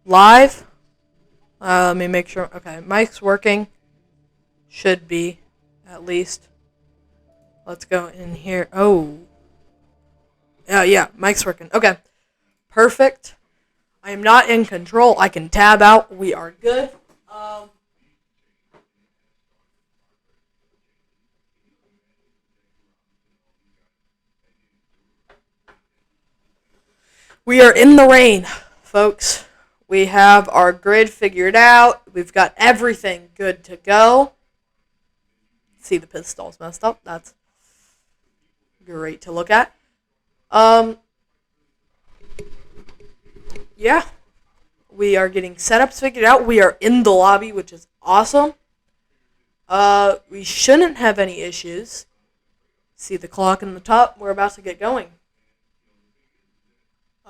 Live. Let me make sure. Okay, mic's working. Should be, at least. Let's go in here. Oh. Yeah, mic's working. Okay. Perfect. I am not in control. I can tab out. We are good. We are in the rain, folks. We have our grid figured out. We've got everything good to go. See, the pistol's messed up. That's great to look at. Yeah. We are getting setups figured out. We are in the lobby, which is awesome. We shouldn't have any issues. See the clock in the top? We're about to get going.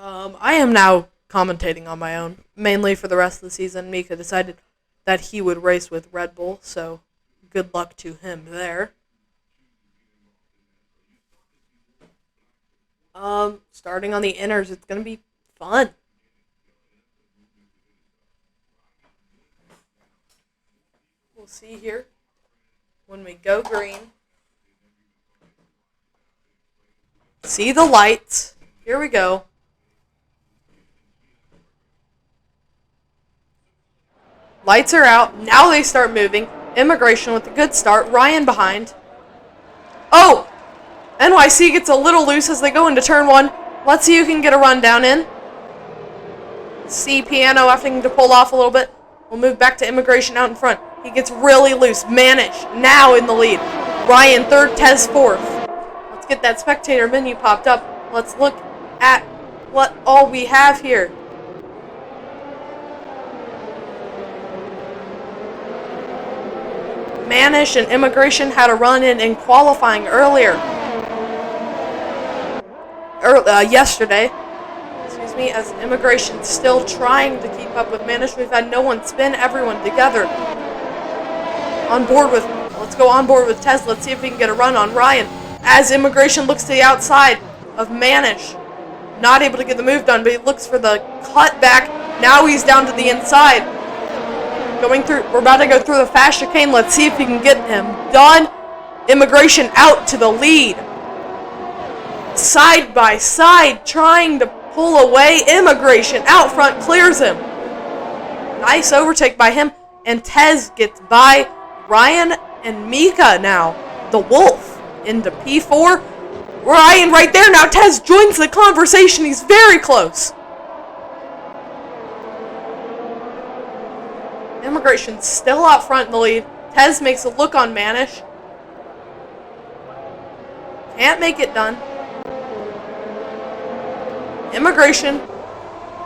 I am now commentating on my own, mainly for the rest of the season. Mika decided that he would race with Red Bull, so good luck to him there. Starting on the inners, it's gonna be fun. We'll see here when we go green. See the lights. Here we go. Lights are out. Now they start moving. Immigration with a good start. Ryan behind. Oh! NYC gets a little loose as they go into turn one. Let's see who can get a run down in. See Piano having to pull off a little bit. We'll move back to Immigration out in front. He gets really loose. Manish now in the lead. Ryan third, Tez fourth. Let's get that spectator menu popped up. Let's look at what all we have here. Manish and Immigration had a run-in qualifying earlier. Yesterday. Excuse me, as Immigration still trying to keep up with Manish. We've had no one spin, everyone together. Let's go on board with Tez. Let's see if we can get a run on Ryan. As Immigration looks to the outside of Manish. Not able to get the move done, but he looks for the cut back. Now he's down to the inside. We're about to go through the fast chicane. Let's see if we can get him done. Immigration out to the lead. Side by side, trying to pull away. Immigration out front, clears him. Nice overtake by him. And Tez gets by Ryan and Mika now. The Wolf into P4. Ryan right there now. Tez joins the conversation. He's very close. Immigration still out front in the lead. Tez makes a look on Manish. Can't make it done. Immigration,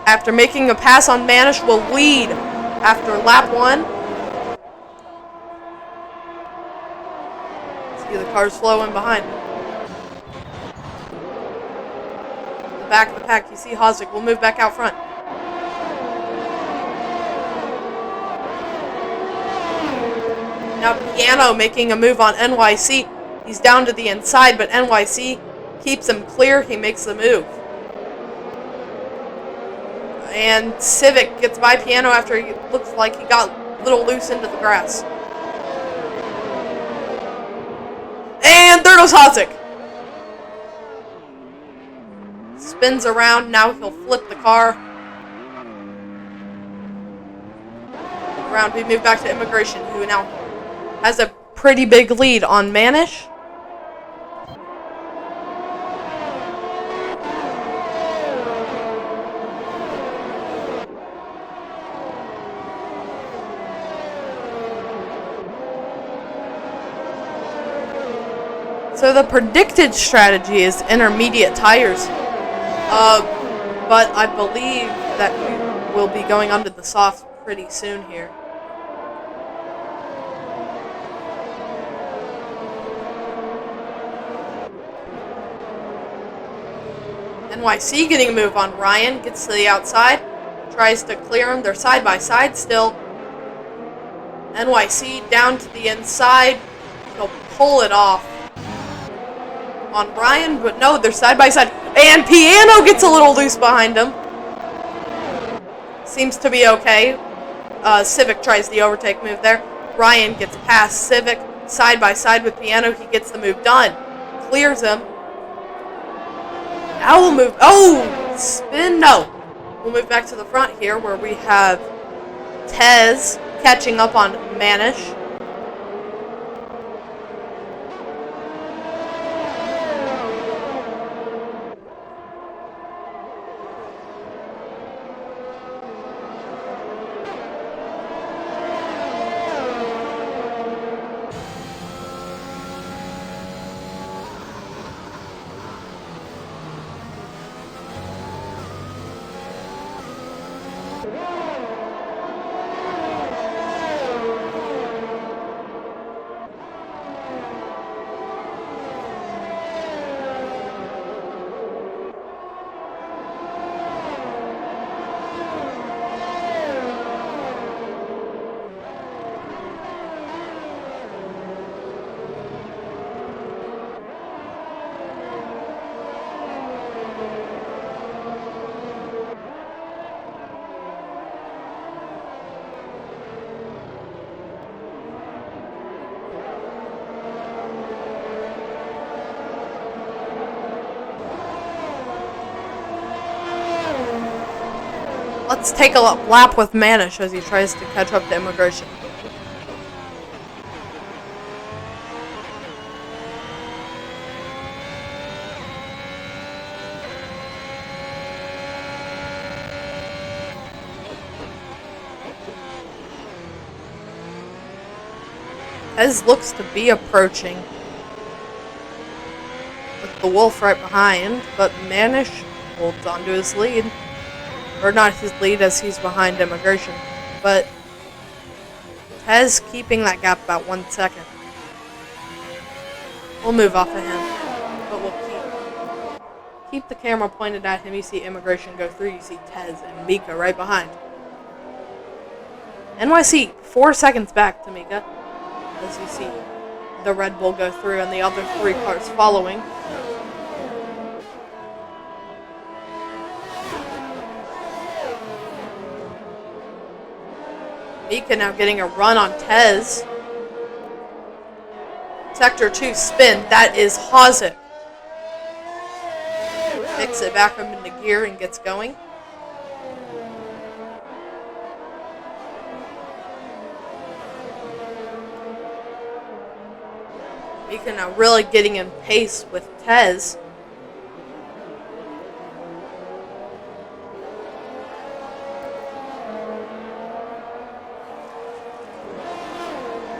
after making a pass on Manish, will lead after lap 1. See the cars flowing behind. The back of the pack, you see Hozik will move back out front. Now Piano making a move on NYC. He's down to the inside, but NYC keeps him clear. He makes the move. And Civic gets by Piano after he looks like he got a little loose into the grass. And there goes Hozik. Spins around. Now he'll flip the car. Around, we move back to Immigration, who now has a pretty big lead on Manish. So the predicted strategy is intermediate tires. But I believe that we will be going onto the softs pretty soon here. NYC getting a move on Ryan, gets to the outside, tries to clear him. They're side by side still. NYC down to the inside. He'll pull it off on Ryan, but no, they're side by side. And Piano gets a little loose behind him. seems to be okay. Civic tries the overtake move there. Ryan gets past Civic side by side with Piano. He gets the move done. Clears him. Now we'll move. Oh! Spin? No. We'll move back to the front here where we have Tez catching up on Manish. Let's take a lap with Manish as he tries to catch up to Immigration. Tez looks to be approaching with the Wolf right behind, but Manish holds onto his lead. Or not his lead as he's behind Immigration, but Tez keeping that gap about 1 second. We'll move off of him, but we'll keep the camera pointed at him. You see Immigration go through, you see Tez and Mika right behind. NYC 4 seconds back to Mika, as you see the Red Bull go through and the other 3 cars following. Mika now getting a run on Tez. Sector 2 spin. That is Hozik. Picks it back up into gear and gets going. Mika now really getting in pace with Tez.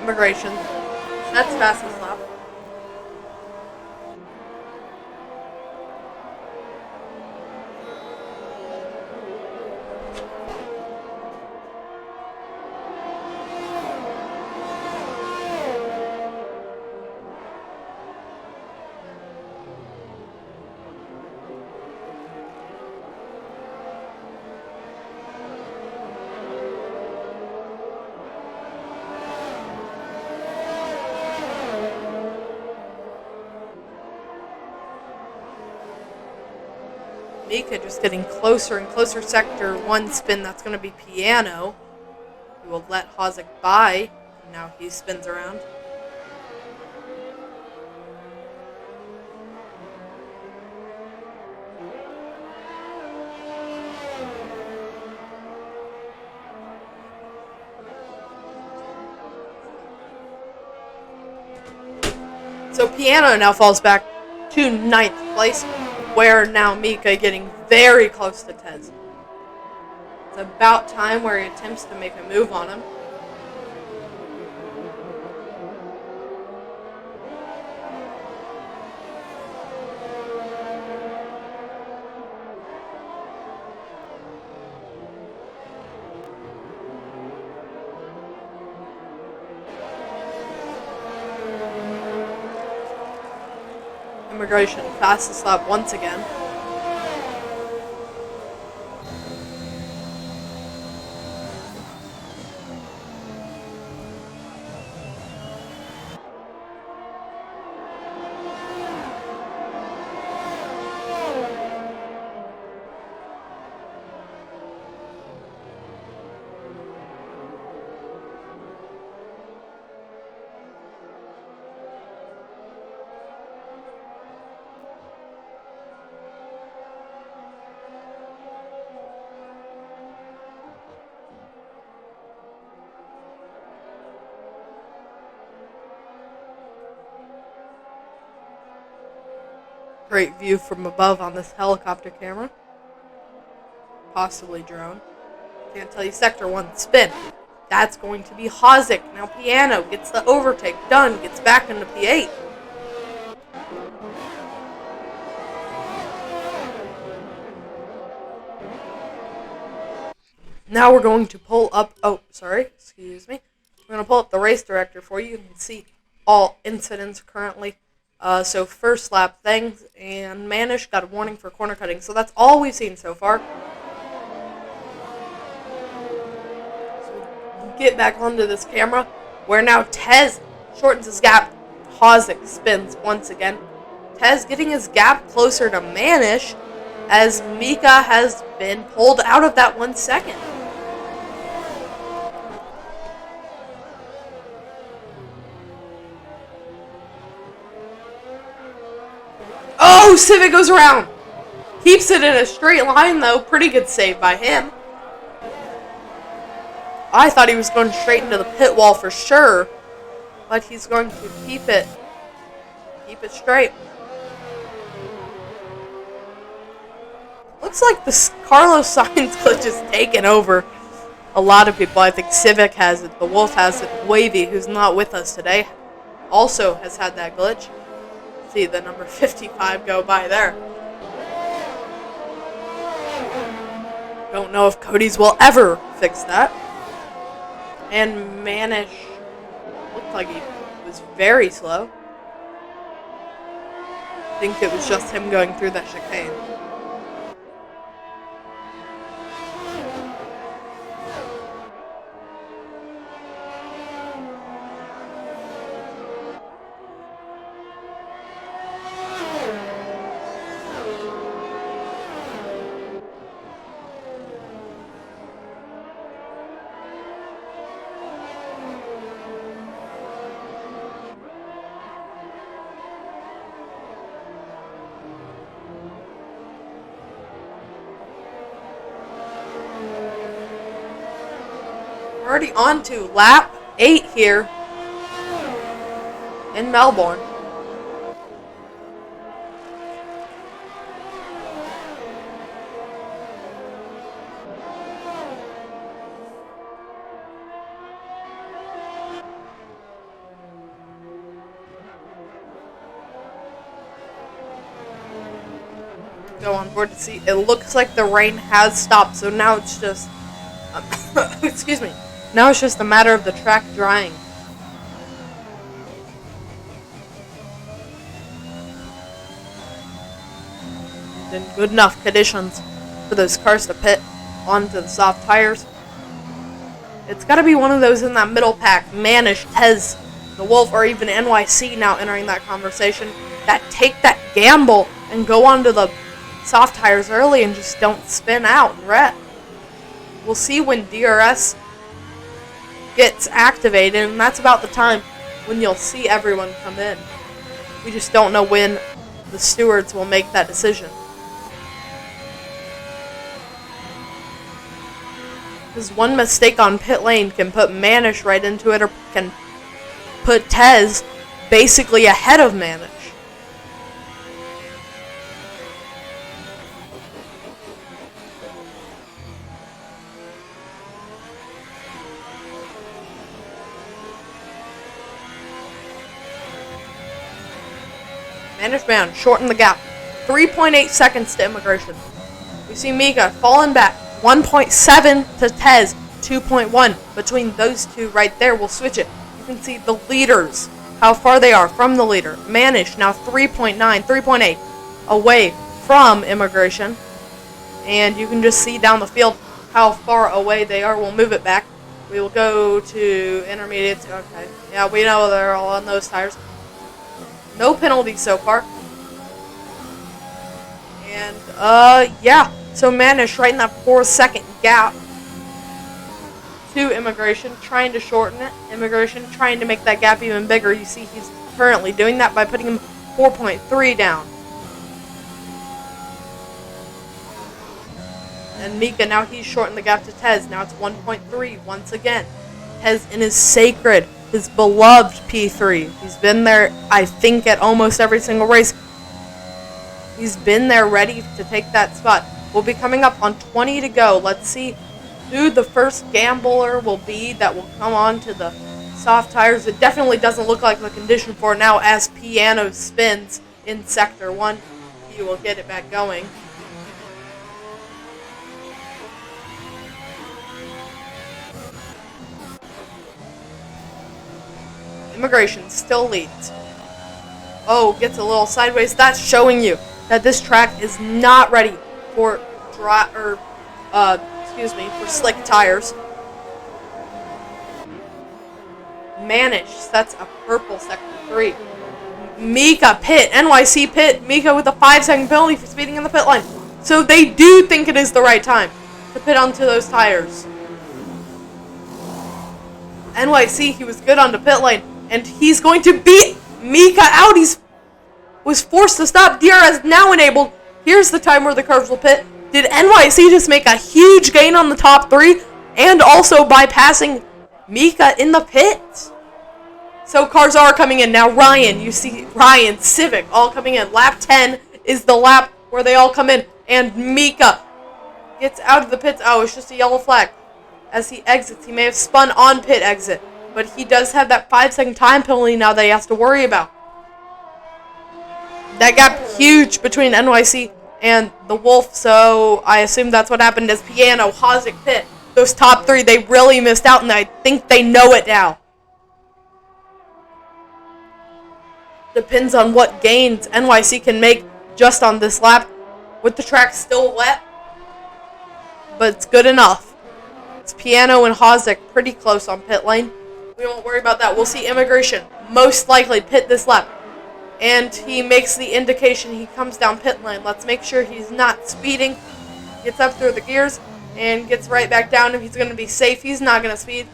Immigration. That's fastest lap. Mika just getting closer and closer. Sector 1 spin, that's going to be Piano. He will let Hozik by. Now he spins around. So Piano now falls back to 9th place, where now Mika getting very close to Tez. It's about time where he attempts to make a move on him. Immigration, fastest lap once again. Great view from above on this helicopter camera. Possibly drone. Can't tell you. Sector 1 spin. That's going to be Hozic. Now Piano gets the overtake done. Gets back into P8. Now we're going to pull up. Oh, sorry. Excuse me. We're going to pull up the race director for you. You can see all incidents currently. So first lap things, and Manish got a warning for corner cutting. So that's all we've seen so far. So get back onto this camera, where now Tez shortens his gap. Hozic spins once again. Tez getting his gap closer to Manish, as Mika has been pulled out of that 1 second. Oh, Civic goes around. Keeps it in a straight line, though. Pretty good save by him. I thought he was going straight into the pit wall for sure, but he's going to keep it straight. Looks like this Carlos Sainz glitch is taking over a lot of people. I think Civic has it, the Wolf has it, Wavy, who's not with us today, also has had that glitch. See the number 55 go by there. Don't know if Cody's will ever fix that. And Manish looked like he was very slow. I think it was just him going through that chicane. We're already on to lap 8 here in Melbourne. Go on board to see. It looks like the rain has stopped, so now it's just excuse me. Now it's just a matter of the track drying. In good enough conditions for those cars to pit onto the soft tires. It's got to be one of those in that middle pack, Manish, Tez, the Wolf, or even NYC now entering that conversation, that take that gamble and go onto the soft tires early and just don't spin out and wreck. We'll see when DRS gets activated, and that's about the time when you'll see everyone come in. We just don't know when the stewards will make that decision. Because one mistake on pit lane can put Manish right into it, or can put Tez basically ahead of Manish. Manish bound, shorten the gap. 3.8 seconds to Immigration. We see Mika falling back. 1.7 to Tez. 2.1. Between those two right there, we'll switch it. You can see the leaders, how far they are from the leader. Manish now 3.9, 3.8 away from Immigration. And you can just see down the field how far away they are. We'll move it back. We will go to intermediates. Okay. Yeah, we know they're all on those tires. No penalties so far. And, yeah. So Manish right in that 4-second gap to Immigration, trying to shorten it. Immigration trying to make that gap even bigger. You see he's currently doing that by putting him 4.3 down. And Mika, now he's shortened the gap to Tez. Now it's 1.3 once again. Tez in his sacred, his beloved P3. He's been there, I think, at almost every single race. He's been there ready to take that spot. We'll be coming up on 20 to go. Let's see who the first gambler will be that will come on to the soft tires. It definitely doesn't look like the condition for it now as Piano spins in Sector 1. He will get it back going. Immigration still leads. Oh, gets a little sideways. That's showing you that this track is not ready for for slick tires. Manish sets a purple Sector 3. Mika pit, NYC pit. Mika with a 5-second penalty for speeding in the pit line. So they do think it is the right time to pit onto those tires. NYC, he was good on the pit lane, and he's going to beat Mika out. Was forced to stop. DRS now enabled. Here's the time where the curves will pit. Did NYC just make a huge gain on the top 3 and also bypassing Mika in the pits? So cars are coming in now. Ryan, you see Ryan, Civic, all coming in. Lap 10 is the lap where they all come in, and Mika gets out of the pits. Oh, it's just a yellow flag. As he exits, he may have spun on pit exit, but he does have that 5-second time penalty now that he has to worry about. That gap huge between NYC and the Wolf, so I assume that's what happened as Piano, Hozic pit. Those top 3, they really missed out, and I think they know it now. Depends on what gains NYC can make just on this lap, with the track still wet, but it's good enough. It's Piano and Hozic pretty close on pit lane. We won't worry about that. We'll see Immigration most likely pit this lap. And he makes the indication he comes down pit lane. Let's make sure he's not speeding. Gets up through the gears and gets right back down. If he's going to be safe, he's not going to speed.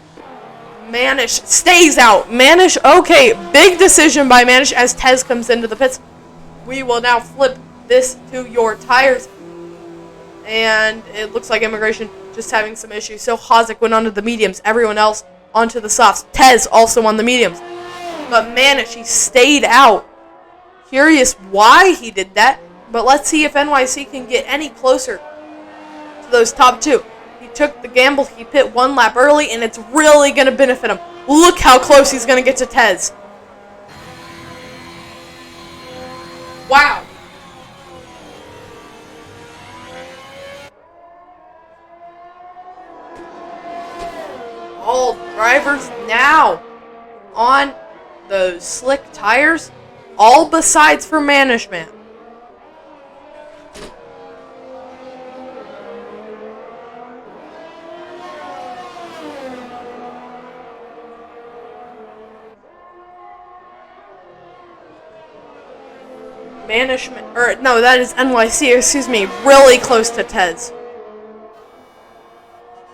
Manish stays out. Manish, okay, big decision by Manish as Tez comes into the pits. We will now flip this to your tires. And it looks like Immigration just having some issues. So Hozic went onto the mediums. Everyone else onto the softs. Tez also on the mediums. But Manish, he stayed out. Curious why he did that, but let's see if NYC can get any closer to those top 2. He took the gamble, he pit 1 lap early, and it's really going to benefit him. Look how close he's going to get to Tez. Wow. All drivers now on those slick tires. All besides for Manishman. Manishman, or no, that is NYC, excuse me, really close to Tez.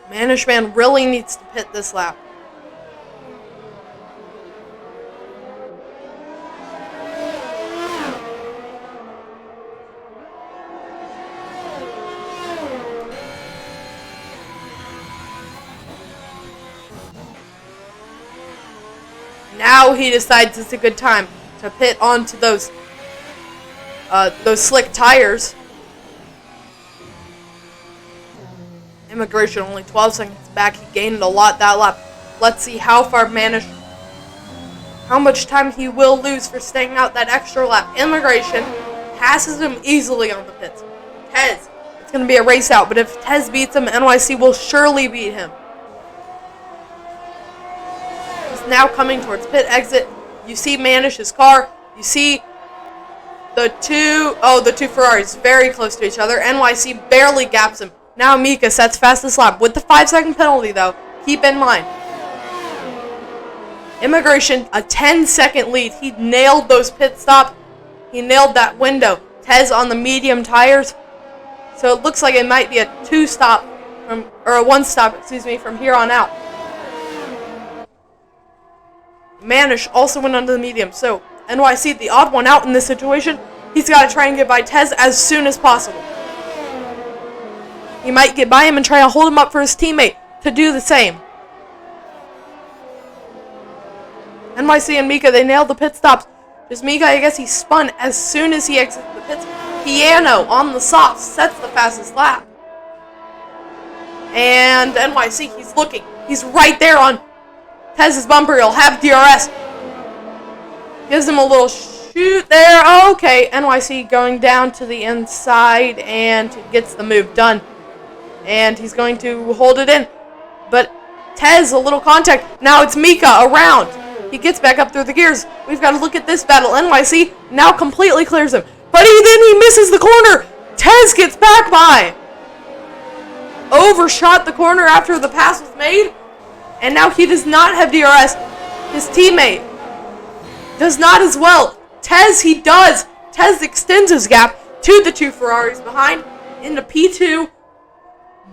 Manishman really needs to pit this lap. Now he decides it's a good time to pit onto those slick tires. Immigration only 12 seconds back. He gained a lot that lap. Let's see how much time he will lose for staying out that extra lap. Immigration passes him easily on the pits. Tez, it's going to be a race out, but if Tez beats him, NYC will surely beat him. Now coming towards pit exit. You see Manish's car. You see the two Ferraris very close to each other. NYC barely gaps him. Now Mika sets fastest lap with the 5-second penalty though. Keep in mind. Immigration, a 10-second lead. He nailed those pit stops. He nailed that window. Tez on the medium tires. So it looks like it might be a 1-stop from here on out. Manish also went under the medium, so NYC, the odd one out in this situation, he's got to try and get by Tez as soon as possible. He might get by him and try to hold him up for his teammate to do the same. NYC and Mika, they nailed the pit stops. Just Mika, I guess he spun as soon as he exited the pits. Piano on the soft sets the fastest lap. And NYC, he's looking. He's right there on Tez's bumper. He'll have DRS. Gives him a little shoot there. Okay, NYC going down to the inside and gets the move done. And he's going to hold it in. But Tez, a little contact. Now it's Mika around. He gets back up through the gears. We've got to look at this battle. NYC now completely clears him. But then he misses the corner. Tez gets back by. Overshot the corner after the pass was made. And now he does not have DRS. His teammate does not as well. Tez, he does. Tez extends his gap to the two Ferraris behind into P2.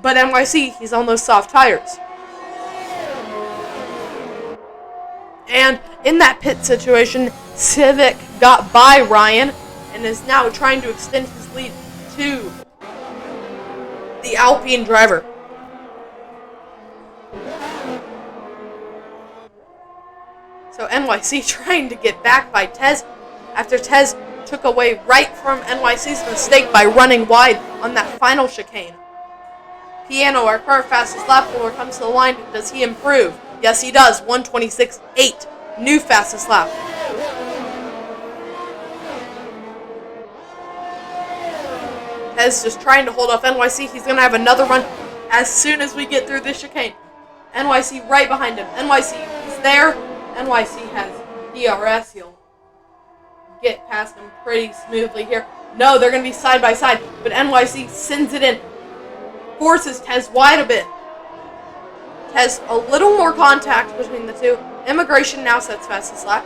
But NYC, he's on those soft tires. And in that pit situation, Civic got by Ryan and is now trying to extend his lead to the Alpine driver. So NYC trying to get back by Tez after Tez took away right from NYC's mistake by running wide on that final chicane. Piano, our current fastest lap puller, comes to the line. Does he improve? Yes, he does. 1:26.8. New fastest lap. Tez just trying to hold off NYC. He's going to have another run as soon as we get through this chicane. NYC right behind him. NYC is there. NYC has DRS. He'll get past him pretty smoothly here. No, they're going to be side by side. But NYC sends it in. Forces Tez wide a bit. Tez a little more contact between the two. Immigration now sets fastest lap.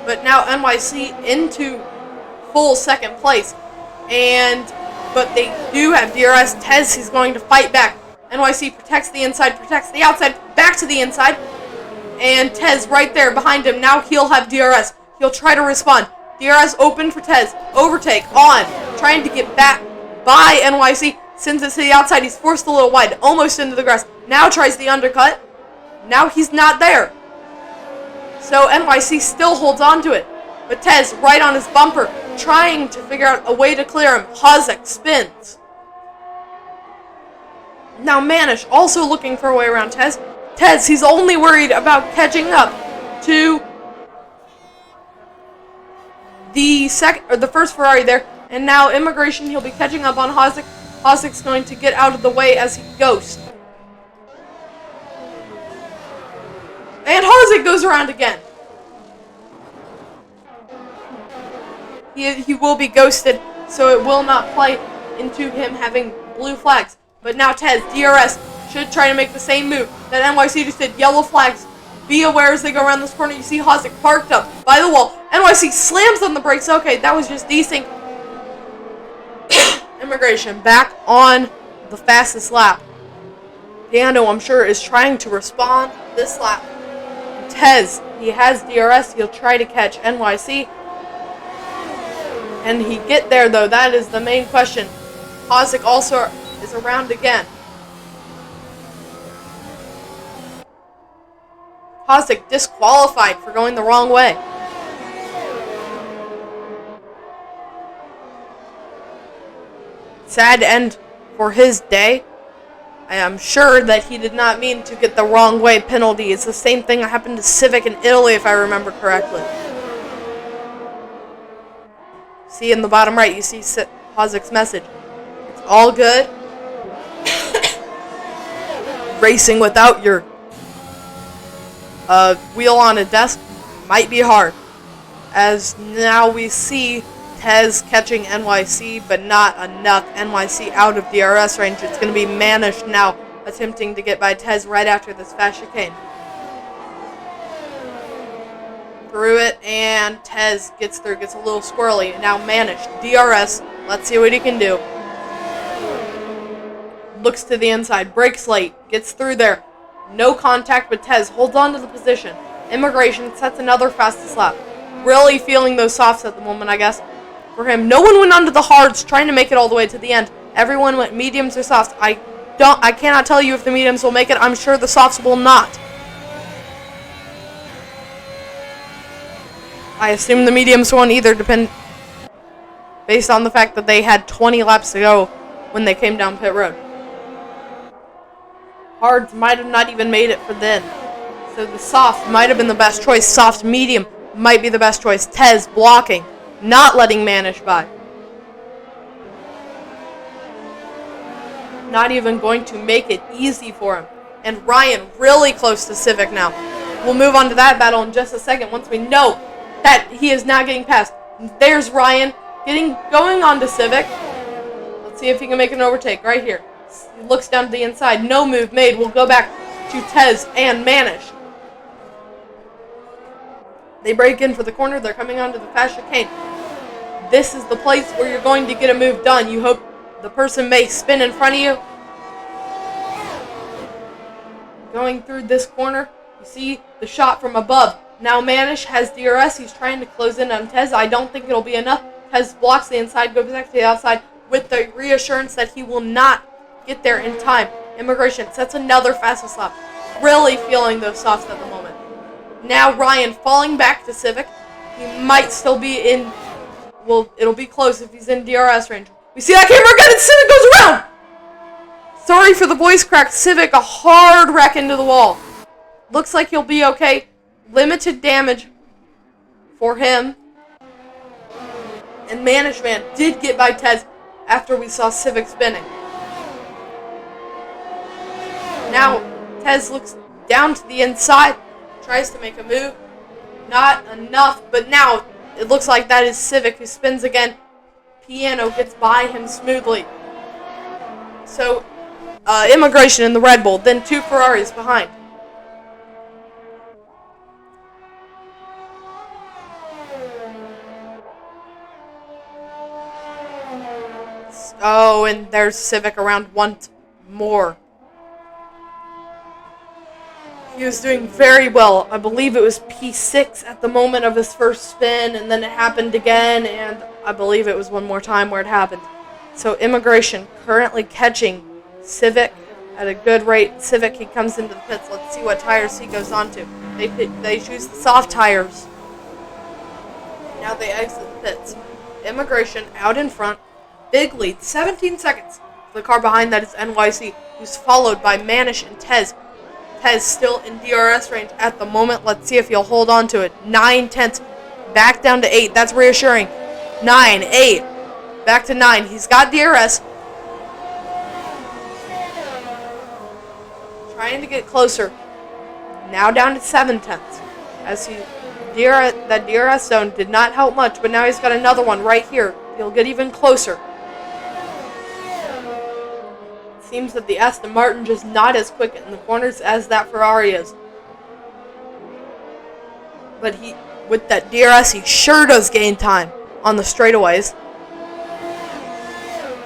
But now NYC into full second place. But they do have DRS. Tez, he's going to fight back. NYC protects the inside, protects the outside, back to the inside. And Tez right there behind him. Now he'll have DRS. He'll try to respond. DRS open for Tez. Overtake on. Trying to get back by NYC. Sends it to the outside. He's forced a little wide. Almost into the grass. Now tries the undercut. Now he's not there. So NYC still holds on to it. But Tez right on his bumper. Trying to figure out a way to clear him. Hozek spins. Now Manish also looking for a way around Tez. Tez, he's only worried about catching up to the first Ferrari there, and now Immigration, he'll be catching up on Hozek. Hozek's going to get out of the way as he ghosts. And Hozek goes around again. He will be ghosted, so it will not play into him having blue flags. But now Tez, DRS, should try to make the same move that NYC just did. Yellow flags. Be aware as they go around this corner. You see Hozek parked up by the wall. NYC slams on the brakes. Okay, that was just desync. Immigration back on the fastest lap. Piano, I'm sure, is trying to respond this lap. Tez, he has DRS. He'll try to catch NYC. And he get there, though. That is the main question. Hozek also is around again. Hozek disqualified for going the wrong way. Sad end for his day. I am sure that he did not mean to get the wrong way penalty. It's the same thing that happened to Civic in Italy, if I remember correctly. See in the bottom right, you see Hozek's message. It's all good. Racing without your wheel on a desk might be hard. As now we see Tez catching NYC, but not enough. NYC out of DRS range. It's going to be Manish now attempting to get by Tez right after this fast chicane. Through it, and Tez gets through, gets a little squirrely. Now Manish, DRS. Let's see what he can do. Looks to the inside, brakes late, gets through there. No contact with Tez, holds on to the position. Immigration sets another fastest lap. Really feeling those softs at the moment, I guess. For him, no one went onto the hards trying to make it all the way to the end. Everyone went mediums or softs. I cannot tell you if the mediums will make it. I'm sure the softs will not. I assume the mediums won't either, based on the fact that they had 20 laps to go when they came down pit road. Hards might have not even made it for then. So the soft might have been the best choice. Soft medium might be the best choice. Tez blocking, not letting Manish by. Not even going to make it easy for him. And Ryan really close to Civic now. We'll move on to that battle in just a second once we know that he is not getting past. There's Ryan going on to Civic. Let's see if he can make an overtake right here. He looks down to the inside. No move made. We'll go back to Tez and Manish. They break in for the corner. They're coming onto the fast chicane. This is the place where you're going to get a move done. You hope the person may spin in front of you. Going through this corner, you see the shot from above. Now Manish has DRS. He's trying to close in on Tez. I don't think it'll be enough. Tez blocks the inside, goes back to the outside with the reassurance that he will not get there in time. Immigration sets another fastest lap. Really feeling those softs at the moment. Now Ryan falling back to Civic. He might still be in... Well, it'll be close if he's in DRS range. We see that camera again and Civic goes around! Sorry for the voice crack. Civic, a hard wreck into the wall. Looks like he'll be okay. Limited damage for him. And Management did get by Tez after we saw Civic spinning. Now, Tez looks down to the inside. Tries to make a move. Not enough, but now it looks like that is Civic who spins again. Piano gets by him smoothly. So, Immigration in the Red Bull, then 2 Ferraris behind. Oh, and there's Civic around once more. He was doing very well. I believe it was P6 at the moment of his first spin, and then it happened again, and I believe it was one more time where it happened. So Immigration currently catching Civic at a good rate. Civic, he comes into the pits. Let's see what tires he goes on to. They choose the soft tires. Now they exit the pits. Immigration out in front. Big lead, 17 seconds. The car behind that is NYC, who's followed by Manish and Tez. Tez still in DRS range at the moment. Let's see if he'll hold on to it. 9 tenths. Back down to 8. That's reassuring. 9, 8. Back to 9. He's got DRS. Trying to get closer. Now down to 7 tenths. As that DRS zone did not help much, but now he's got another one right here. He'll get even closer. Seems that the Aston Martin just not as quick in the corners as that Ferrari is. But with that DRS, he sure does gain time on the straightaways.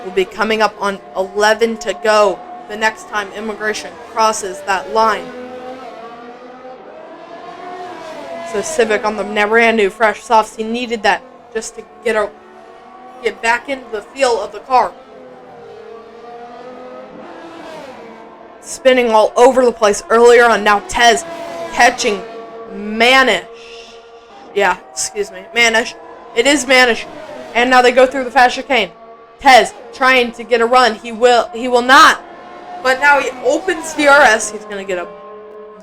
We'll be coming up on 11 to go the next time Immigration crosses that line. So Civic on the brand new fresh softs, he needed that just to get back into the feel of the car. Spinning all over the place earlier on. Now Tez catching Manish. Yeah, excuse me. Manish. It is Manish. And now they go through the fast chicane. Tez trying to get a run. He will not. But now he opens DRS. He's going to get a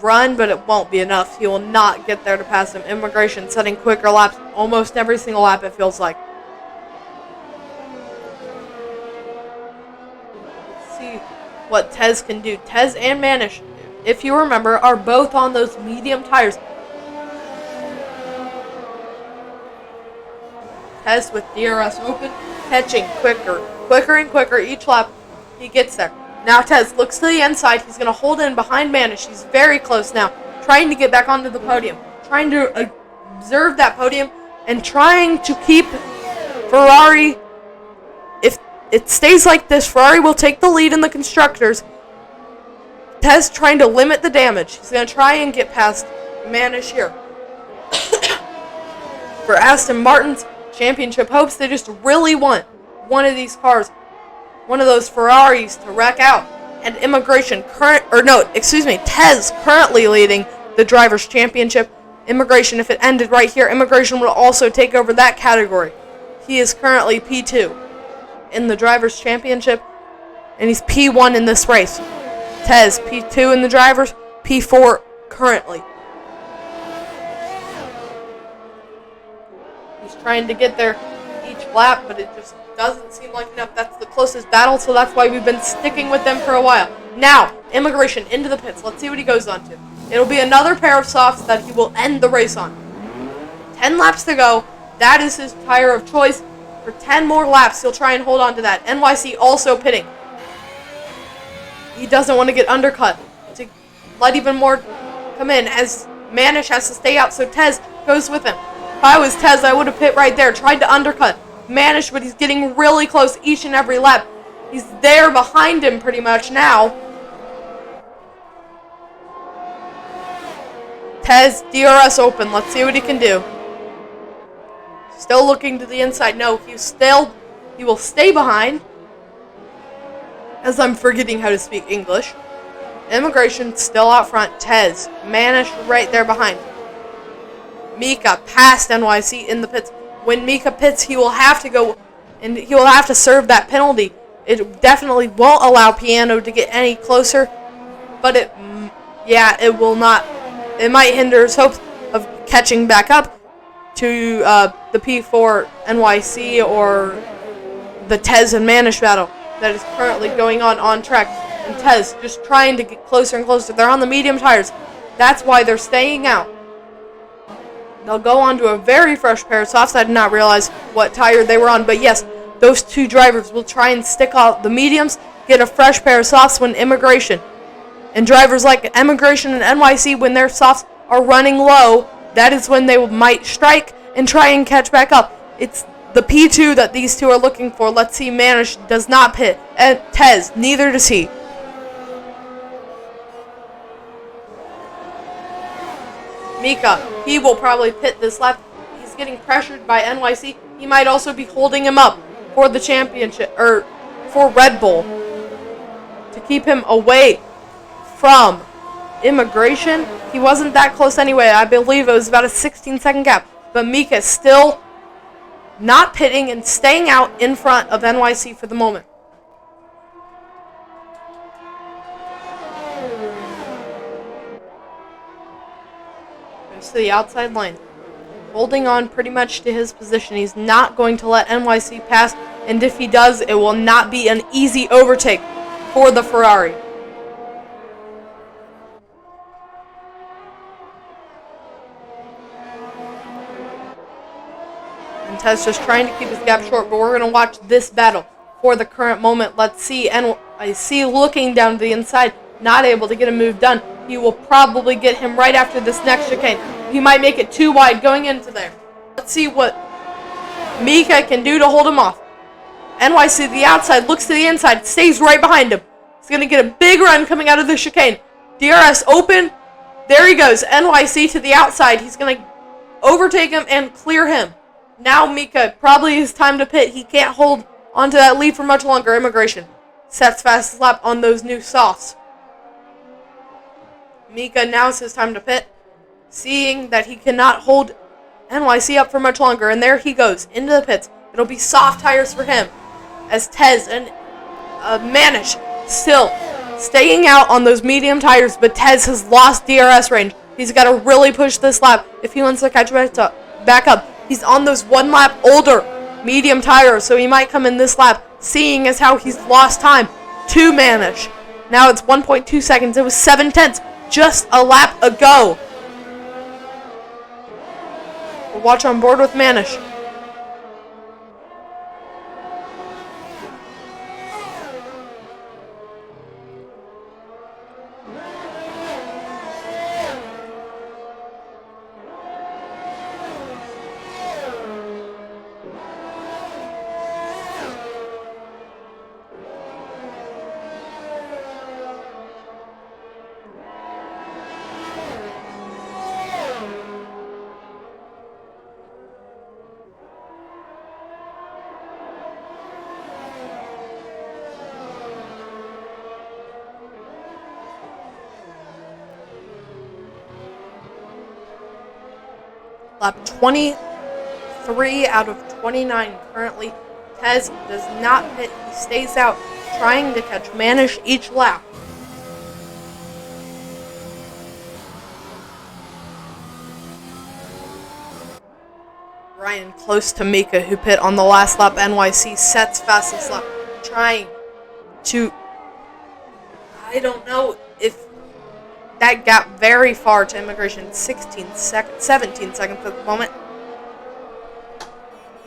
run, but it won't be enough. He will not get there to pass him. Immigration setting quicker laps almost every single lap, it feels like. Let's see what Tez can do. Tez and Manish, if you remember, are both on those medium tires. Tez with DRS open, catching quicker and quicker each lap he gets there. Now Tez looks to the inside. He's going to hold in behind Manish. He's very close now, trying to get back onto the podium, trying to observe that podium, and trying to keep Ferrari. If it stays like this, Ferrari will take the lead in the constructors. Tez trying to limit the damage. He's going to try and get past Manish here. For Aston Martin's championship hopes, they just really want one of these cars, one of those Ferraris, to wreck out. And Tez currently leading the Drivers' Championship. Immigration, if it ended right here, Immigration would also take over that category. He is currently P2 in the Drivers' Championship, and he's P1 in this race. Tez, P2 in the Drivers, P4 currently. He's trying to get there each lap, but it just doesn't seem like enough. That's the closest battle, so that's why we've been sticking with them for a while. Now, Immigration into the pits. Let's see what he goes on to. It'll be another pair of softs that he will end the race on. 10 laps to go. That is his tire of choice. For 10 more laps, he'll try and hold on to that. NYC also pitting. He doesn't want to get undercut to let even more come in, as Manish has to stay out, so Tez goes with him. If I was Tez, I would have pit right there, tried to undercut Manish, but he's getting really close each and every lap. He's there behind him pretty much now. Tez, DRS open. Let's see what he can do. Still looking to the inside. No, he will stay behind. As I'm forgetting how to speak English. Immigration still out front. Tez, Manish right there behind. Mika past NYC in the pits. When Mika pits, he will have to go, and he will have to serve that penalty. It definitely won't allow Piano to get any closer, but it will not. It might hinder his hopes of catching back up to the P4 NYC or the Tez and Manish battle that is currently going on track. And Tez just trying to get closer and closer. They're on the medium tires. That's why they're staying out. They'll go on to a very fresh pair of softs. I did not realize what tire they were on. But yes, those two drivers will try and stick out the mediums, get a fresh pair of softs when Immigration. And drivers like Immigration and NYC, when their softs are running low, that is when they might strike and try and catch back up. It's the P2 that these two are looking for. Let's see, Manish does not pit. And Tez, neither does he. Mika, he will probably pit this lap. He's getting pressured by NYC. He might also be holding him up for the championship, or for Red Bull, to keep him away from Immigration. He wasn't that close anyway. I believe it was about a 16-second gap. But Mika is still not pitting and staying out in front of NYC for the moment. Goes to the outside lane. Holding on pretty much to his position. He's not going to let NYC pass. And if he does, it will not be an easy overtake for the Ferrari. And Tez just trying to keep his gap short, but we're going to watch this battle for the current moment. Let's see. NYC looking down to the inside, not able to get a move done. He will probably get him right after this next chicane. He might make it too wide going into there. Let's see what Mika can do to hold him off. NYC to the outside, looks to the inside, stays right behind him. He's going to get a big run coming out of the chicane. DRS open. There he goes. NYC to the outside. He's going to overtake him and clear him. Now Mika, probably his time to pit. He can't hold onto that lead for much longer. Immigration sets fastest lap on those new softs. Mika, now is his time to pit, seeing that he cannot hold NYC up for much longer. And there he goes into the pits. It'll be soft tires for him, as Tez and Manish still staying out on those medium tires, but Tez has lost DRS range. He's got to really push this lap if he wants to catch back up. He's on those one lap older medium tires, so he might come in this lap, seeing as how he's lost time to Manish. Now it's 1.2 seconds. It was 7/10 just a lap ago. We'll watch on board with Manish. Lap 23 out of 29 currently. Tez does not pit. He stays out, trying to catch Manish each lap. Ryan close to Mika, who pit on the last lap. NYC sets fastest lap, trying to... I don't know if that gap very far to Immigration. 17 seconds at the moment.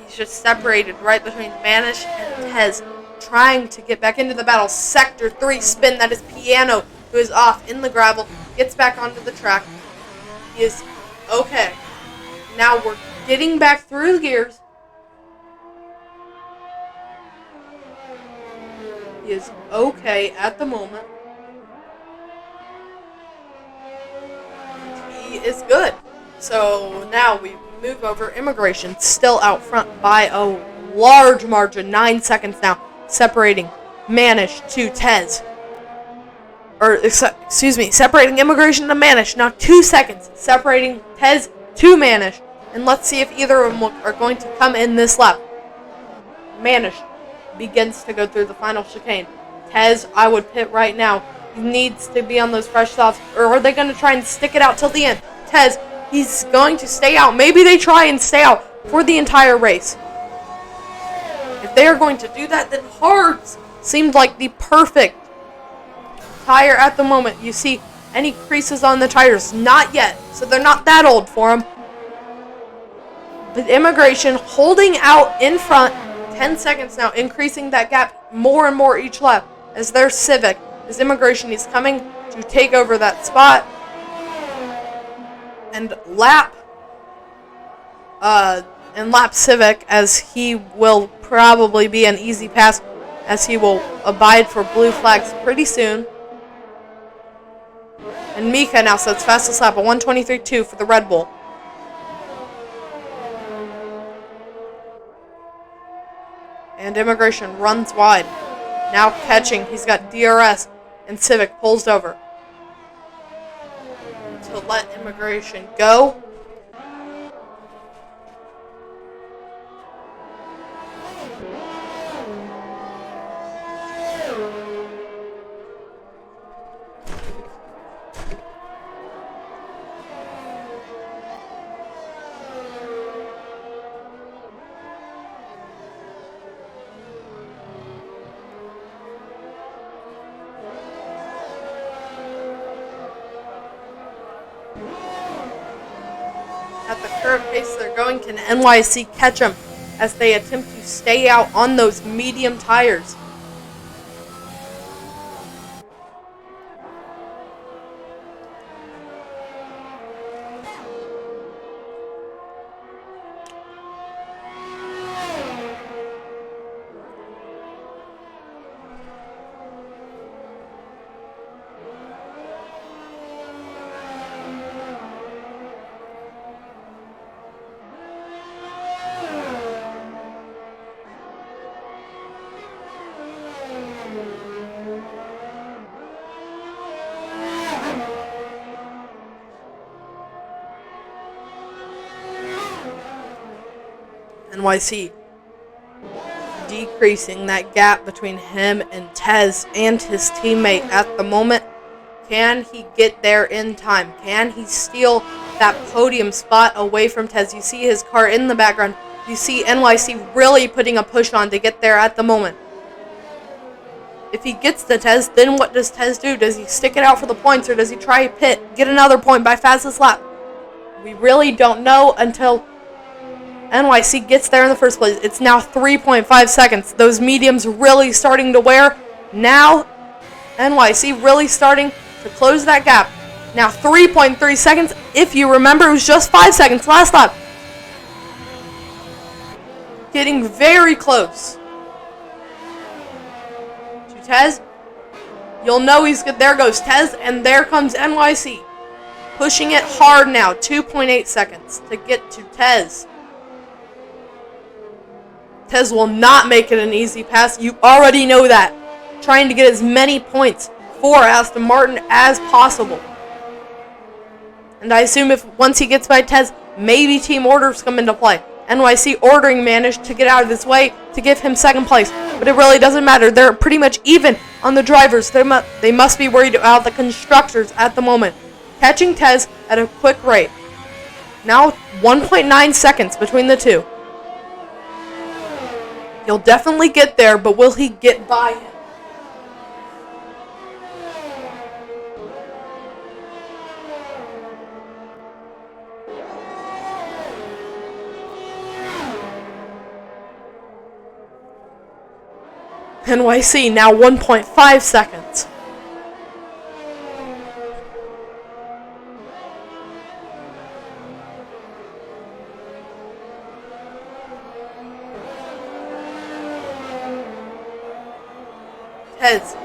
He's just separated right between Manish and Tez, trying to get back into the battle. Sector 3 spin. That is Piano, who is off in the gravel. Gets back onto the track. He is okay. Now we're getting back through the gears. He is okay at the moment. He is good. So now we move over. Immigration still out front by a large margin. 9 seconds now, separating Manish to Tez. Separating Immigration to Manish. Now 2 seconds, separating Tez to Manish. And let's see if either of them are going to come in this lap. Manish begins to go through the final chicane. Tez, I would pit right now. He needs to be on those fresh softs. Or are they going to try and stick it out till the end? Tez, he's going to stay out. Maybe they try and stay out for the entire race. If they are going to do that, then hards seemed like the perfect tire at the moment. You see any creases on the tires? Not yet. So they're not that old for him. But Immigration holding out in front. 10 seconds now, increasing that gap more and more each lap as their Civic. As Immigration is coming to take over that spot. And lap Civic, as he will probably be an easy pass, as he will abide for blue flags pretty soon. And Mika now sets fastest lap, a 1:23.2 for the Red Bull. And Immigration runs wide. Now catching. He's got DRS. And Civic pulls over to let Immigration go. At the current pace they're going, can NYC catch them as they attempt to stay out on those medium tires? NYC decreasing that gap between him and Tez and his teammate at the moment. Can he get there in time? Can he steal that podium spot away from Tez? You see his car in the background. You see NYC really putting a push on to get there at the moment. If he gets the Tez, then what does Tez do? Does he stick it out for the points, or does he try pit, get another point by fastest lap? We really don't know until NYC gets there in the first place. It's now 3.5 seconds. Those mediums really starting to wear. Now, NYC really starting to close that gap. Now 3.3 seconds. If you remember, it was just 5 seconds last lap. Getting very close to Tez. You'll know he's good. There goes Tez, and there comes NYC. Pushing it hard now. 2.8 seconds to get to Tez. Tez will not make it an easy pass. You already know that. Trying to get as many points for Aston Martin as possible. And I assume if once he gets by Tez, maybe team orders come into play. NYC ordering Manish to get out of his way to give him second place, but it really doesn't matter. They're pretty much even on the drivers. They must be worried about the constructors at the moment. Catching Tez at a quick rate. Now 1.9 seconds between the two. He'll definitely get there, but will he get by him? NYC now 1.5 seconds. Tez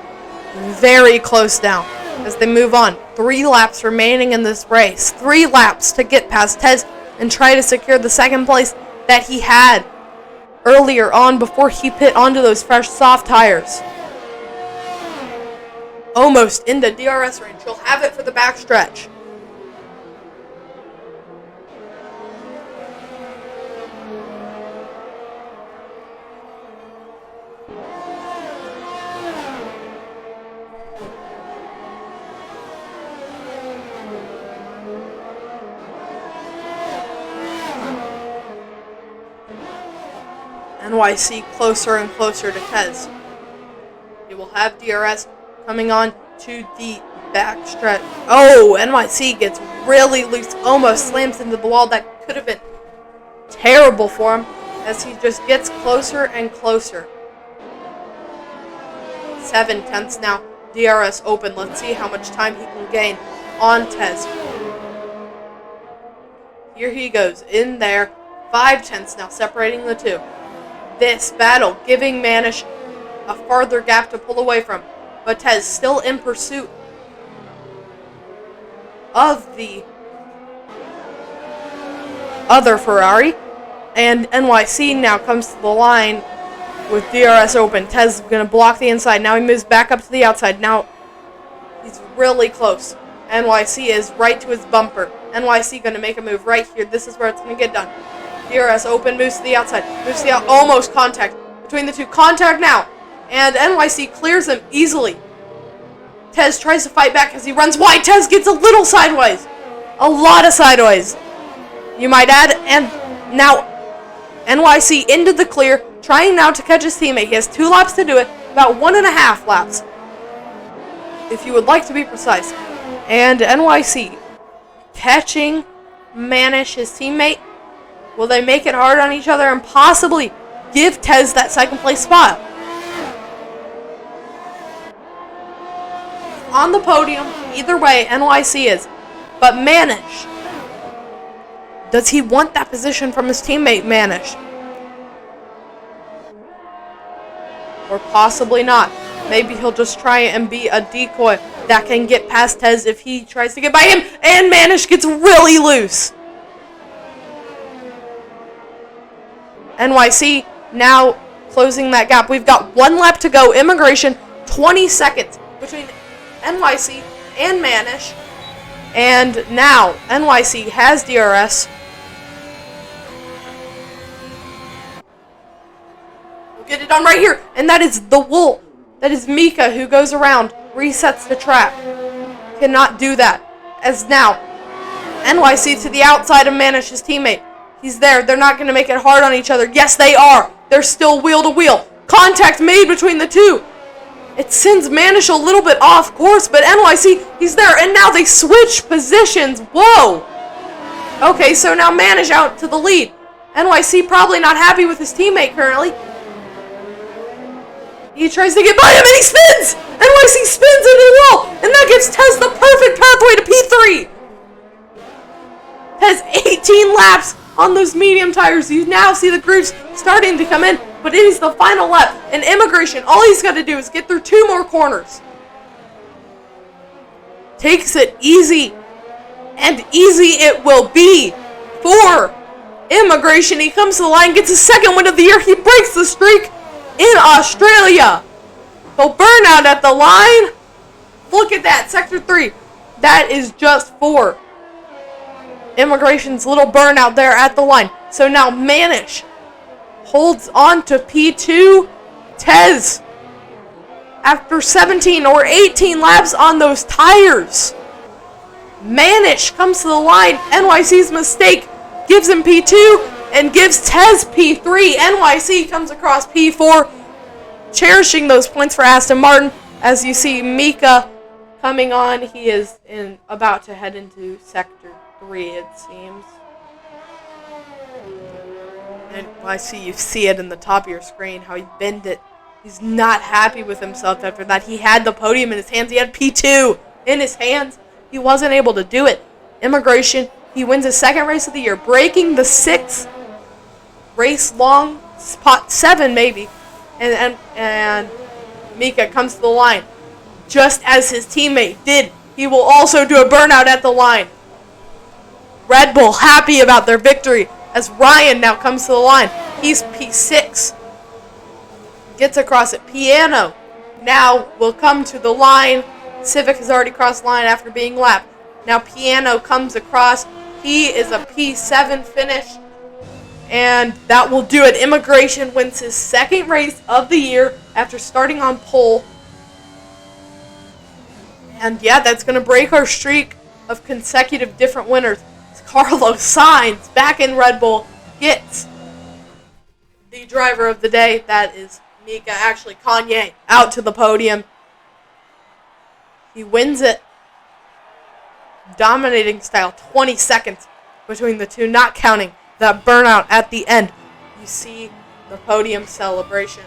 very close now as they move on. 3 laps remaining in this race. 3 laps to get past Tez and try to secure the second place that he had earlier on before he pit onto those fresh soft tires. Almost into DRS range. He'll have it for the backstretch. NYC closer and closer to Tez. He will have DRS coming on to the backstretch. Oh, NYC gets really loose, almost slams into the wall. That could have been terrible for him as he just gets closer and closer. 7 tenths now. DRS open. Let's see how much time he can gain on Tez. Here he goes in there. 5 tenths now separating the two. This battle giving Manish a farther gap to pull away from, but Tez still in pursuit of the other Ferrari, and NYC now comes to the line with DRS open. Tez is going to block the inside. Now he moves back up to the outside. Now he's really close. NYC is right to his bumper. NYC going to make a move right here. This is where it's going to get done. DRS open, moves to the outside, moves to the out, almost contact between the two. Contact now, and NYC clears him easily. Tez tries to fight back as he runs wide. Tez gets a little sideways, a lot of sideways, you might add, and now NYC into the clear, trying now to catch his teammate. He has 2 laps to do it, about 1.5 laps, if you would like to be precise. And NYC catching Manish, his teammate. Will they make it hard on each other and possibly give Tez that second place spot? On the podium, either way, NYC is. But Manish, does he want that position from his teammate Manish? Or possibly not. Maybe he'll just try and be a decoy that can get past Tez if he tries to get by him. And Manish gets really loose. NYC now closing that gap. We've got 1 lap to go. Immigration, 20 seconds between NYC and Manish. And now NYC has DRS. We'll get it done right here. And that is the Wool. That is Mika who goes around, resets the track. Cannot do that. As now, NYC to the outside of Manish's teammate. He's there. They're not going to make it hard on each other. Yes, they are. They're still wheel to wheel. Contact made between the two. It sends Manish a little bit off course, but NYC, he's there. And now they switch positions. Whoa. Okay, so now Manish out to the lead. NYC probably not happy with his teammate currently. He tries to get by him and he spins. NYC spins into the wall. And that gives Tez the perfect pathway to P3. Has 18 laps on those medium tires. You now see the grooves starting to come in, but it is the final lap. And Immigration, all he's got to do is get through 2 more corners. Takes it easy, and easy it will be for Immigration. He comes to the line, gets his 2nd win of the year. He breaks the streak in Australia. He'll burn out at the line. Look at that, Sector 3. That is just for Immigration's little burnout there at the line. So now Manish holds on to P2. Tez, after 17 or 18 laps on those tires, Manish comes to the line. NYC's mistake gives him P2 and gives Tez P3. NYC comes across P4, cherishing those points for Aston Martin. As you see Mika coming on, he is about to head into Sector 3, it seems. And I see you see it in the top of your screen, how he bent it. He's not happy with himself after that. He had the podium in his hands. He had P2 in his hands. He wasn't able to do it. Immigration, he wins his second race of the year, breaking the 6 race long spot, 7 maybe. And Mika comes to the line. Just as his teammate did, he will also do a burnout at the line. Red Bull happy about their victory as Ryan now comes to the line. He's P6. Gets across it. Piano now will come to the line. Civic has already crossed the line after being lapped. Now Piano comes across. He is a P7 finish. And that will do it. Immigration wins his second race of the year after starting on pole. And yeah, that's going to break our streak of consecutive different winners. Carlos Sainz, back in Red Bull, gets the driver of the day. That is Mika, actually Kanye, out to the podium. He wins it. Dominating style, 20 seconds between the two, not counting that burnout at the end. You see the podium celebration.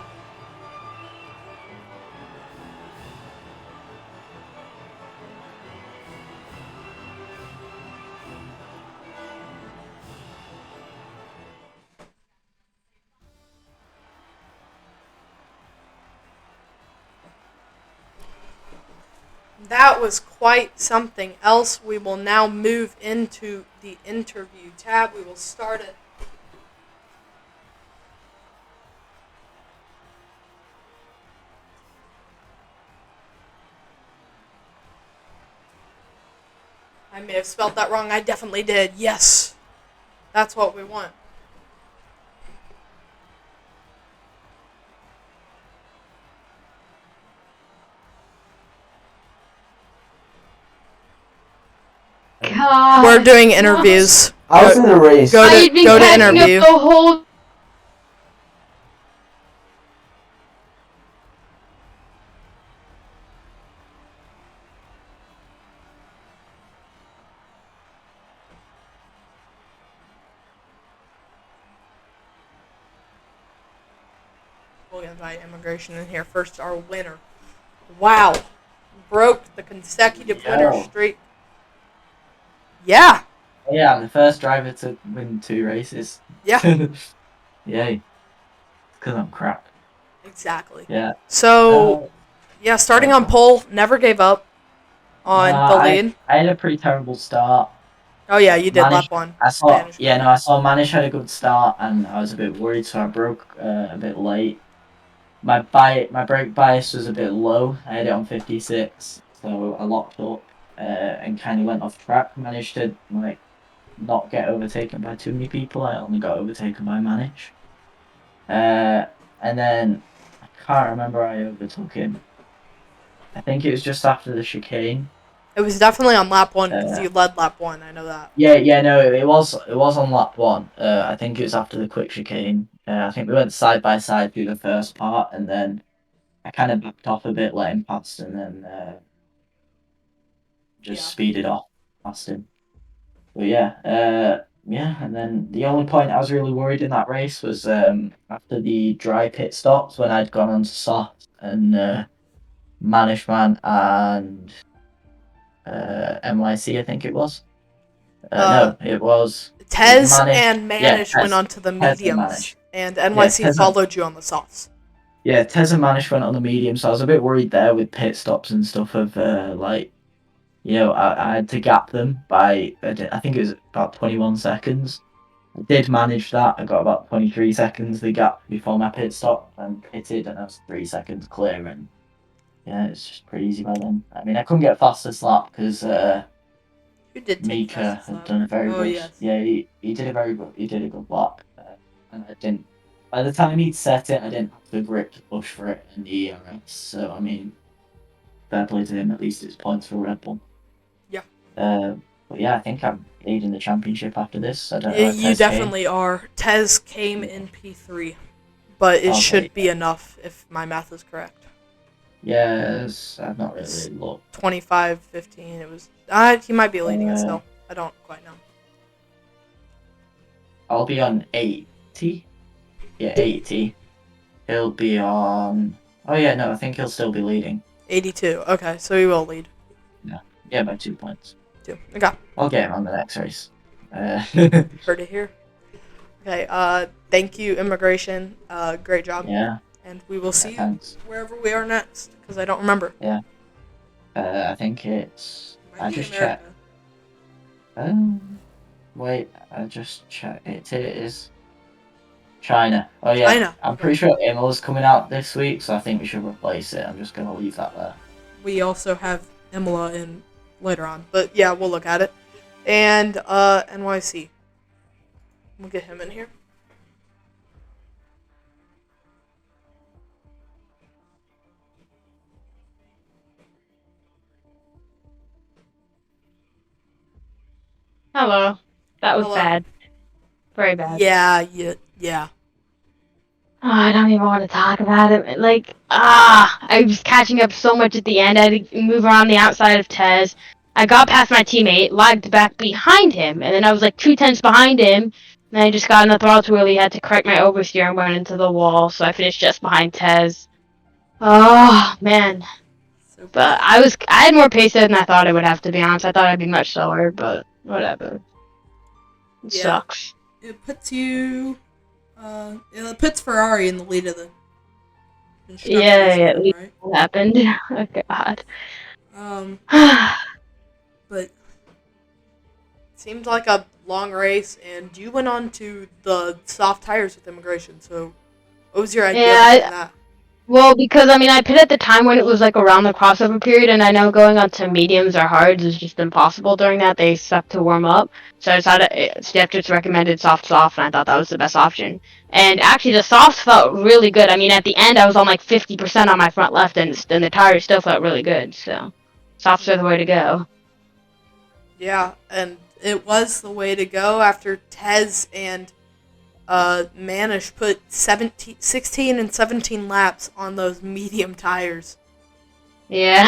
That was quite something else. We will now move into the interview tab. We will start it. I may have spelled that wrong. I definitely did. Yes. That's what we want. God. We're doing interviews. I was in the race. Go I've been to catching interview. up the whole. We'll invite immigration in here. First, our winner. Wow. Broke the consecutive winner streak. Yeah. Yeah, I'm the first driver to win 2 races. Yeah. Yay. Because I'm crap. Exactly. Yeah. So, yeah, starting on pole, never gave up on the lead. I had a pretty terrible start. Oh yeah, you did lap Manish, one. I saw Manish had a good start, and I was a bit worried, so I broke a bit late. My brake bias was a bit low. I had it on 56, so I locked up and kind of went off track. Managed to not get overtaken by too many people. I only got overtaken by Manish. And then I can't remember I overtook him. I think it was just after the chicane. It was definitely on lap one because you led lap one. I know that. Yeah, no, it was on lap 1. I think it was after the quick chicane. I think we went side by side through the first part, and then I kind of backed off a bit, let him past, and then just speeded off past him. But yeah, and then the only point I was really worried in that race was after the dry pit stops when I'd gone on to soft, and Manishman and NYC, I think it was. No, it was Tez Manish. and Manish went on to the mediums, and NYC followed you on the softs. Yeah, Tez and Manish went on the medium, so I was a bit worried there with pit stops and stuff of I had to gap them by, I think it was about 21 seconds. I did manage that. I got about 23 seconds the gap before my pit stop and pitted, and I was 3 seconds clear, and yeah, it's just pretty easy by then. I mean, I couldn't get fastest lap because You did take Mika Tez's had lap. done a very Oh, good. yes. Yeah, he did a very good. He did a good lap, and I didn't. By the time he'd set it, I didn't have the grip to push for it in the ERS. So I mean, fair play to him. At least it's points for Red Bull. Yeah. But yeah, I think I'm leading the championship after this. I don't know Yeah, where you Tez came. definitely are. Tez came in P3, but it Okay. should be enough if my math is correct. Yes, I've not really looked. 25, 15. It was. He might be leading it still. I don't quite know. I'll be on 80. Yeah, 80. He'll be on. Oh yeah, no, I think he'll still be leading. 82. Okay, so he will lead. Yeah, by 2 points. 2. Okay. I'll get him on the next race. Heard it here. Okay. Thank you, Immigration. Great job. Yeah. And we will see you Thanks. wherever we are next, because I don't remember. Yeah. I think it's. Might I be just America. checked. Wait, I just checked. It is China. Oh yeah. China. I'm Okay. pretty sure Imola's coming out this week, so I think we should replace it. I'm just gonna leave that there. We also have Imola in later on, but yeah, we'll look at it. And NYC. We'll get him in here. Hello. That was Hello. bad. Very bad. Yeah. Oh, I don't even want to talk about it. Like, I was catching up so much at the end. I had to move around the outside of Tez. I got past my teammate, lagged back behind him, and then I was like 2 tenths behind him. And I just got in the throttle wheelie, had to correct my oversteer and went into the wall, so I finished just behind Tez. Oh, man. So, But I had more pace than I thought I would have, to be honest. I thought I'd be much slower, but whatever. It Yeah. sucks. it puts you. It puts Ferrari in the lead of the. Yeah, at constructors, least right? it happened. Oh, God. But it seemed like a long race, and you went on to the soft tires with Immigration. So, what was your idea Yeah, behind that? Well, because, I mean, I pit at the time when it was, like, around the crossover period, and I know going on to mediums or hards is just impossible during that. They suck to warm up. So I decided, Steph just recommended soft, and I thought that was the best option. And actually, the softs felt really good. I mean, at the end, I was on, like, 50% on my front left, and the tires still felt really good. So, softs are the way to go. Yeah, and it was the way to go after Tez and Manish put 16 and 17 laps on those medium tires. Yeah,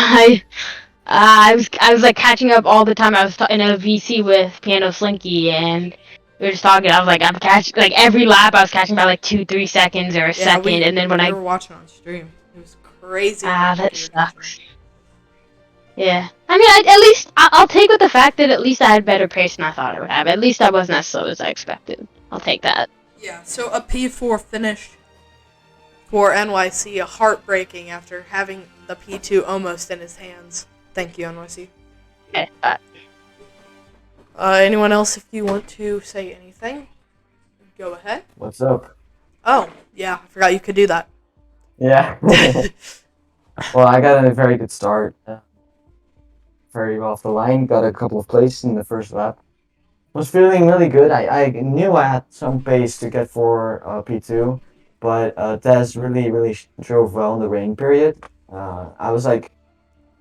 I was like catching up all the time. I was in a VC with Piano Slinky, and we were just talking. I was like, I'm catching, like, every lap I was catching by like 2-3 seconds or a second, and then when we were watching on stream, it was crazy. that sucks. Yeah, I mean, at least I'll take with the fact that at least I had better pace than I thought I would have. At least I wasn't as slow as I expected. I'll take that. Yeah, so a P4 finish for NYC, heartbreaking after having the P2 almost in his hands. Thank you, NYC. Okay, Anyone else, if you want to say anything, go ahead. What's up? Oh, yeah, I forgot you could do that. Yeah. Well, I got a very good start. Very off the line. Got a couple of places in the first lap. Was feeling really good. I knew I had some pace to get for P2, but Tez really drove well in the rain period. I was like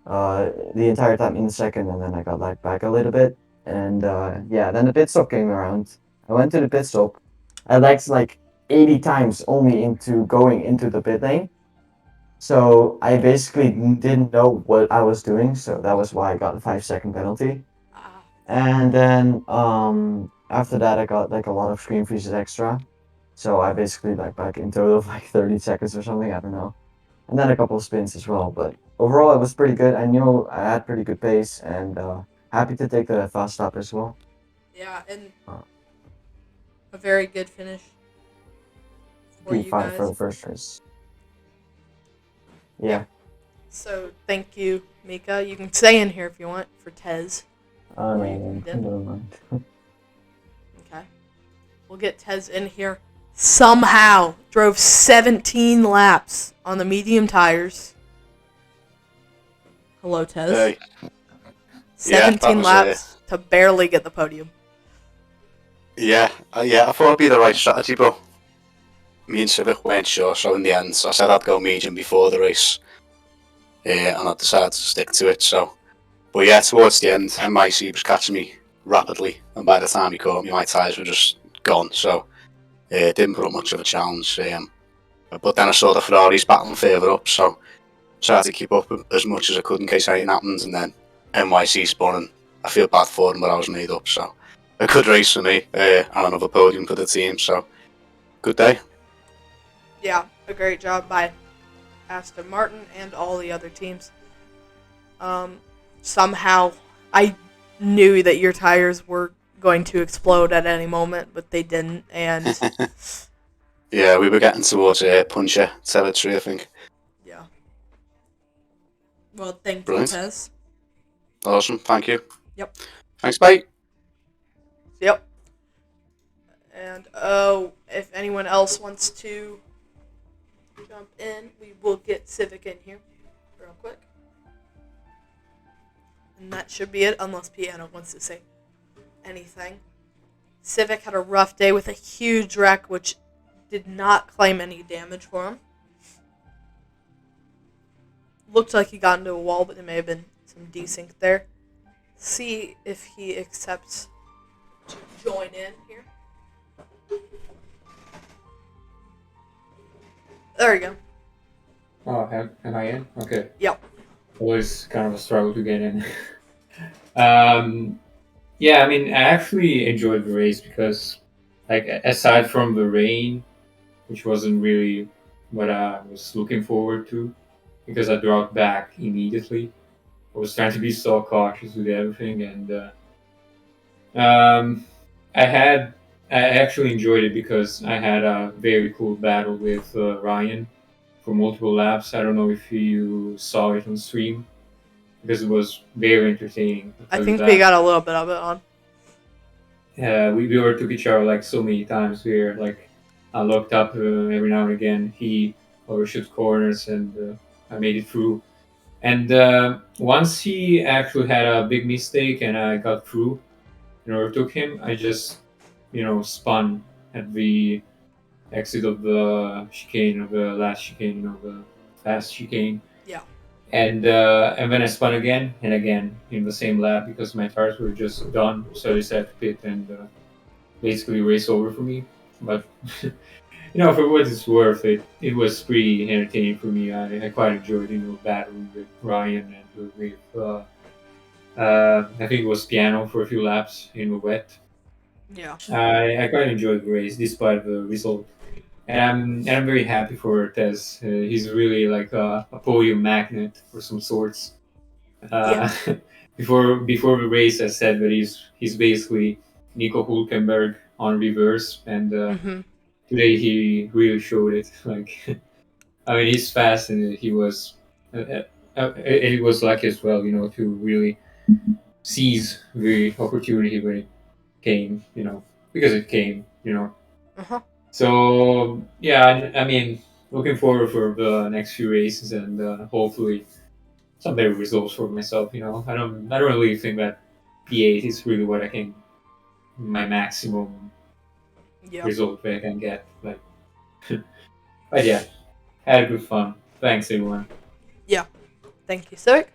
the entire time in second, and then I got like back a little bit. And yeah, then the pit stop came around. I went to the pit stop. I lagged like 80 times only into going into the pit lane. So I basically didn't know what I was doing, so that was why I got a 5-second penalty. And then after that I got like a lot of screen freezes extra. So I basically like back in total of like 30 seconds or something, I don't know. And then a couple of spins as well, but overall it was pretty good. I knew I had pretty good pace, and happy to take the fast stop as well. Yeah, and a very good finish for you P5 guys. for the first race. Yeah. So thank you, Mika. You can stay in here if you want for Tez. Oh, Or you no, can dip. never mind. Okay. We'll get Tez in here. Somehow drove 17 laps on the medium tires. Hello, Tez. Hey. 17 was, laps to barely get the podium. Yeah, I thought it'd be the right strategy, but me and Civic weren't sure, so in the end, I said I'd go medium before the race, and I decided to stick to it. So, but yeah, towards the end, MIC was catching me rapidly, and by the time he caught me, my tyres were just gone. So, it didn't put up much of a challenge. But then I saw the Ferraris battling further up, so tried to keep up as much as I could in case anything happens, and then NYC spun, and I feel bad for them, but I was made up. So, a good race for me, and another podium for the team. So, good day. Yeah, a great job by Aston Martin and all the other teams. Somehow, I knew that your tires were going to explode at any moment, but they didn't, and Yeah, we were getting towards puncher territory, I think. yeah. Well, thank you, Brilliant. Tez. Awesome, thank you. Yep. Thanks, mate. Yep. And if anyone else wants to jump in, we will get Civic in here real quick. And that should be it, unless Piano wants to say anything. Civic had a rough day with a huge wreck, which did not claim any damage for him. Looked like he got into a wall, but there may have been some desync there. See if he accepts to join in here. There we go. Oh, am I in? Okay. Yep. Always kind of a struggle to get in. Yeah, I mean, I actually enjoyed the race because, like, aside from the rain, which wasn't really what I was looking forward to, because I dropped back immediately. I was trying to be so cautious with everything, and I actually enjoyed it because I had a very cool battle with Ryan for multiple laps. I don't know if you saw it on stream because it was very entertaining. I think we got a little bit of it on. We overtook each other like so many times. Where like I looked up every now and again. He overshot corners, and I made it through. And once he actually had a big mistake, and I got through and overtook him, I just spun at the exit of the chicane, of the last chicane, of the fast chicane. Yeah. And then I spun again and again in the same lap because my tires were just done, so I decided to pit and basically race over for me. But for what it's worth, it was pretty entertaining for me. I quite enjoyed battling with Ryan and with I think it was Piano for a few laps in the wet. Yeah. I quite enjoyed the race despite the result. And I'm very happy for Tez. He's really like a podium magnet for some sorts. Before the race, I said that he's basically Nico Hulkenberg on reverse, and today he really showed it. Like, I mean, he's fast, and he was, it was lucky as well, to really seize the opportunity when it came, because it came, Uh-huh. So yeah, I mean, looking forward for the next few races and hopefully some better results for myself. I don't really think that P8 is really what I can my maximum result that I can get. Like, but yeah, had a good fun. Thanks everyone. Yeah, thank you, Civic.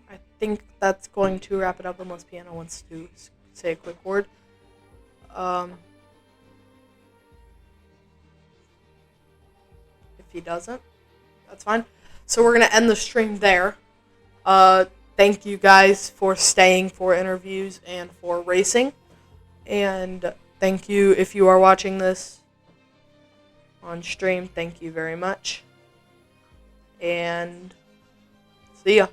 I think that's going to wrap it up unless Piano wants to say a quick word. If he doesn't, that's fine. So we're going to end the stream there. Thank you guys for staying for interviews and for racing. And thank you if you are watching this on stream. Thank you very much. And see ya.